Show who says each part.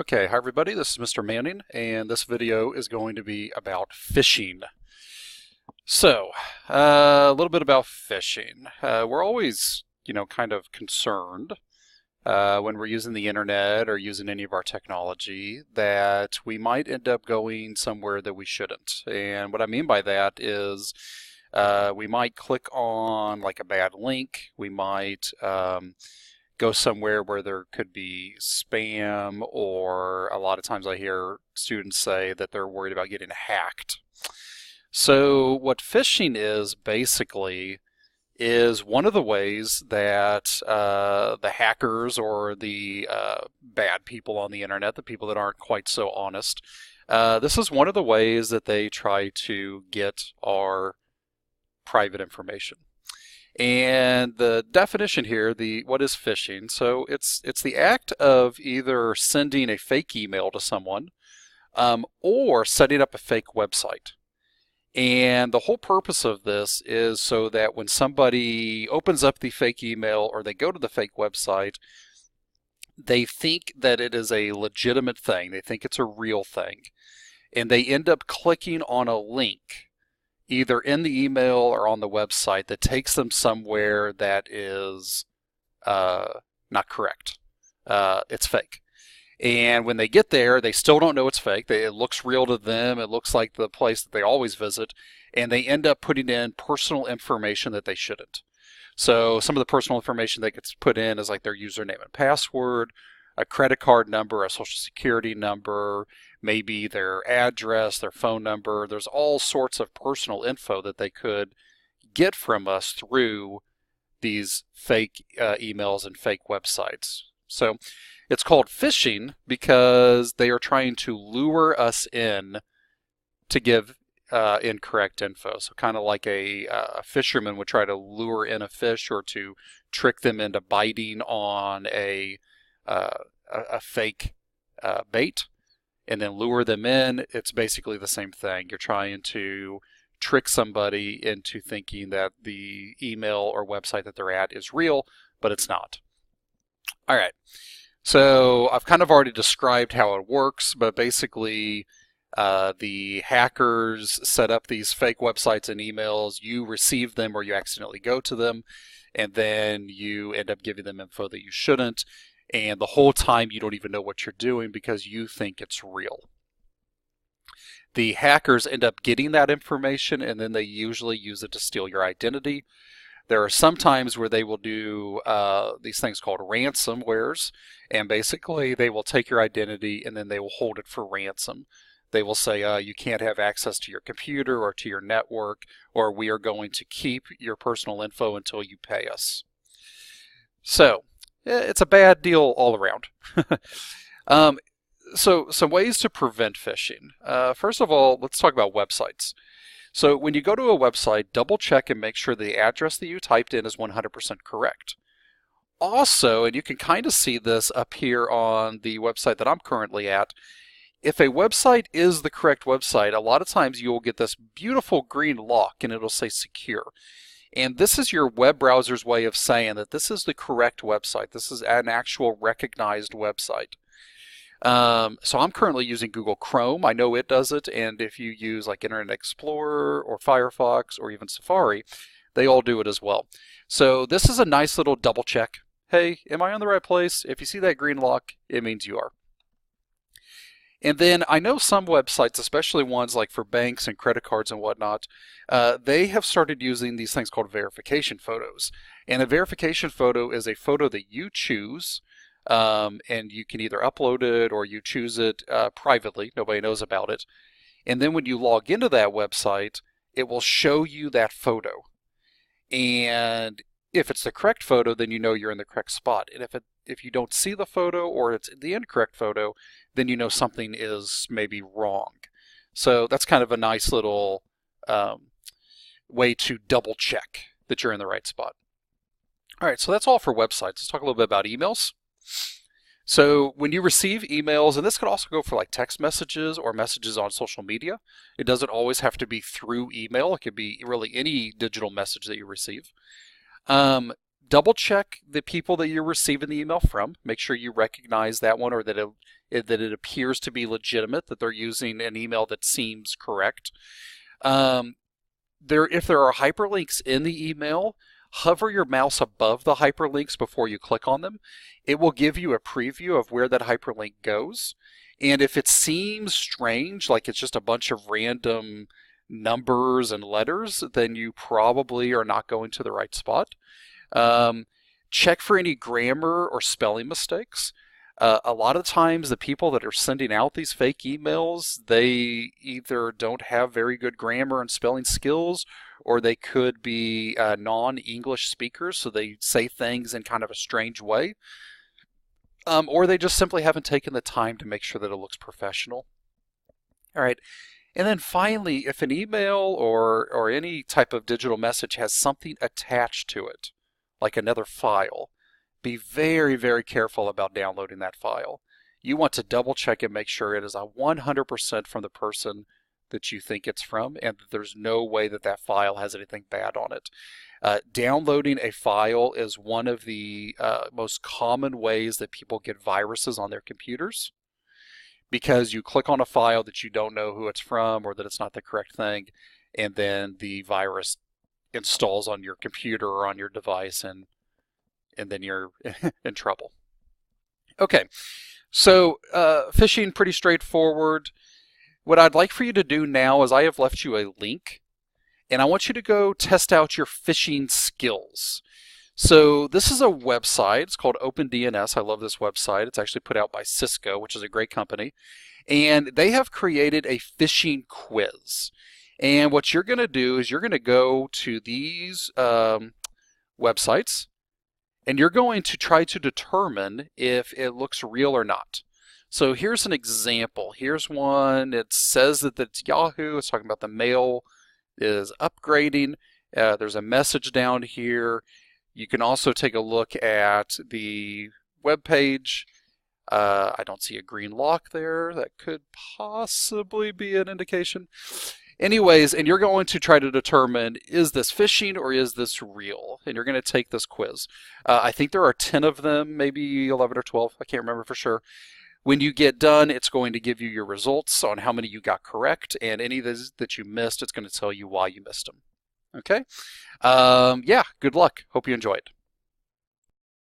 Speaker 1: Okay, hi everybody, this is Mr. Manning, and this video is going to be about phishing. So, a little bit about phishing. We're always, kind of concerned when we're using the internet or using any of our technology that we might end up going somewhere that we shouldn't. And what I mean by that is we might click on like a bad link. We might go somewhere where there could be spam, or a lot of times I hear students say that they're worried about getting hacked. So what phishing is basically is one of the ways that the hackers or the bad people on the internet, the people that aren't quite so honest, this is one of the ways that they try to get our private information. And the definition here, what is phishing? So it's the act of either sending a fake email to someone or setting up a fake website. And the whole purpose of this is so that when somebody opens up the fake email or they go to the fake website, they think that it is a legitimate thing. They think it's a real thing. And they end up clicking on a link either in the email or on the website that takes them somewhere that is not correct. It's fake. And when they get there, they still don't know it's fake. It looks real to them. It looks like the place that they always visit. And they end up putting in personal information that they shouldn't. So some of the personal information that gets put in is like their username and password, a credit card number, a social security number, maybe their address, their phone number. There's all sorts of personal info that they could get from us through these fake emails and fake websites. So it's called phishing because they are trying to lure us in to give incorrect info. So kind of like a fisherman would try to lure in a fish or to trick them into biting on a fake bait and then lure them in. It's basically the same thing. You're trying to trick somebody into thinking that the email or website that they're at is real, but it's not. All right. So I've kind of already described how it works, but basically the hackers set up these fake websites and emails. You receive them or you accidentally go to them, and then you end up giving them info that you shouldn't. And the whole time you don't even know what you're doing because you think it's real. The hackers end up getting that information, and then they usually use it to steal your identity. There are some times where they will do these things called ransomwares, and basically they will take your identity and then they will hold it for ransom. They will say you can't have access to your computer or to your network, or we are going to keep your personal info until you pay us. So it's a bad deal all around. So some ways to prevent phishing. First of all, let's talk about websites. So when you go to a website, double check and make sure the address that you typed in is 100% correct. Also, and you can kind of see this up here on the website that I'm currently at, if a website is the correct website, a lot of times you'll get this beautiful green lock and it'll say secure. And this is your web browser's way of saying that this is the correct website. This is an actual recognized website. So I'm currently using Google Chrome. I know it does it, and if you use like Internet Explorer or Firefox or even Safari, they all do it as well. So this is a nice little double check. Hey, am I on the right place? If you see that green lock, it means you are. And then I know some websites, especially ones like for banks and credit cards and whatnot, they have started using these things called verification photos. And a verification photo is a photo that you choose, and you can either upload it or you choose it privately. Nobody knows about it. And then when you log into that website, it will show you that photo. And if it's the correct photo, then you know you're in the correct spot. And if you don't see the photo or it's the incorrect photo, then you know something is maybe wrong. So that's kind of a nice little way to double check that you're in the right spot. All right, so that's all for websites. Let's talk a little bit about emails. So when you receive emails, and this could also go for like text messages or messages on social media, it doesn't always have to be through email. It could be really any digital message that you receive. Double check the people that you're receiving the email from. Make sure you recognize that one, or that it appears to be legitimate, that they're using an email that seems correct. If there are hyperlinks in the email, hover your mouse above the hyperlinks before you click on them. It will give you a preview of where that hyperlink goes. And if it seems strange, like it's just a bunch of random numbers and letters, then you probably are not going to the right spot. Check for any grammar or spelling mistakes. A lot of times the people that are sending out these fake emails, they either don't have very good grammar and spelling skills, or they could be non-English speakers, so they say things in kind of a strange way. Or they just simply haven't taken the time to make sure that it looks professional. All right. And then finally, if an email or any type of digital message has something attached to it, like another file, be very, very careful about downloading that file. You want to double check and make sure it is 100% from the person that you think it's from, and that there's no way that that file has anything bad on it. Downloading a file is one of the most common ways that people get viruses on their computers, because you click on a file that you don't know who it's from, or that it's not the correct thing, and then the virus installs on your computer or on your device, and then you're in trouble. Okay, so phishing, pretty straightforward. What I'd like for you to do now is I have left you a link, and I want you to go test out your phishing skills. So this is a website. It's called OpenDNS. I love this website. It's actually put out by Cisco, which is a great company. And they have created a phishing quiz. And what you're going to do is you're going to go to these websites, and you're going to try to determine if it looks real or not. So here's an example. Here's one. It says that it's Yahoo. It's talking about the mail is upgrading. There's a message down here. You can also take a look at the web page. I don't see a green lock there. That could possibly be an indication. Anyways, and you're going to try to determine, is this phishing or is this real? And you're going to take this quiz. I think there are 10 of them, maybe 11 or 12. I can't remember for sure. When you get done, it's going to give you your results on how many you got correct, and any that you missed, it's going to tell you why you missed them. Okay? Yeah, good luck. Hope you enjoyed.